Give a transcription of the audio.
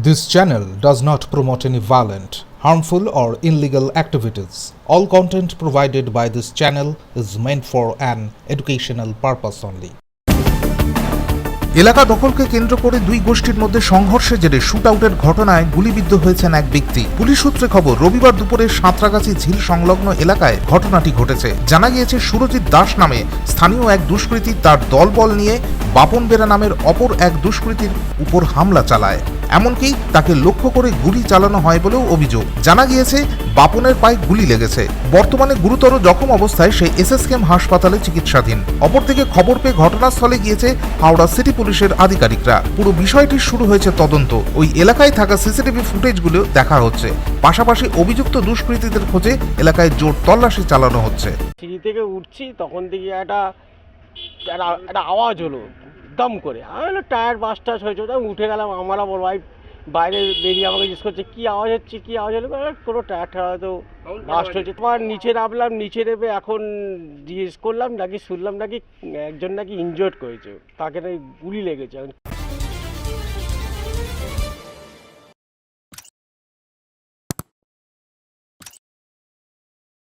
This channel does not promote any violent, harmful, or illegal activities. All content provided by this channel is meant for an educational purpose only. এলাকা দখলকে কেন্দ্র করে দুই গোষ্ঠীর মধ্যে সংঘর্ষের জেরে শুট আউটের ঘটনায় গুলিবিদ্ধ হয়েছেন এক ব্যক্তি। পুলিশ সূত্রে খবর, রবিবার দুপুরে সাঁতরাগাছি ঝিল সংলগ্ন এলাকায় ঘটনাটি ঘটেছে। জানা গিয়েছে, সুরজিৎ দাস নামে স্থানীয় এক দুষ্কৃতী তার দলবল নিয়ে বাপন বেরা নামের অপর এক দুষ্কৃতীর উপর হামলা চালায়। এমনকি তাকে লক্ষ্য করে গুলি চালানো হয় বলেও অভিযোগ। জানা গিয়েছে, বাপনের পায়ে গুলি লেগেছে। বর্তমানে গুরুতর জখম অবস্থায় সে এসএসকেএম হাসপাতালে চিকিৎসাধীন। অপরদিকে খবর পেয়ে ঘটনাস্থলে গিয়েছে হাওড়া সিটি পুলিশের আধিকারিকরা। পুরো বিষয়টি শুরু হয়েছে তদন্ত। ওই এলাকায় থাকা সিসিটিভি ফুটেজগুলো দেখা হচ্ছে। পাশাপাশি অভিযুক্ত দুষ্কৃতীদের খোঁজে এলাকায় জোর তল্লাশি চালানো হচ্ছে। সিঁড়ি থেকে উঠছি, তখন থেকে একটা আওয়াজ হলো দম করে। আমি হলো টায়ার বাস্ট টাচ হয়েছে, আমি উঠে গেলাম। আমরা বড় ভাই বাইরে বেরিয়ে আমাকে জিজ্ঞেস করছে কী আওয়াজ হচ্ছে, কী আওয়াজ হলো। কোনো টায়ার হয়তো বাস্ট হয়েছে। তোমার নিচে নামলাম, নিচে নেমে এখন জিজ্ঞেস করলাম নাকি শুনলাম নাকি একজন নাকি ইনজোর্ড করেছে, তাকে নাকি গুলি লেগেছে।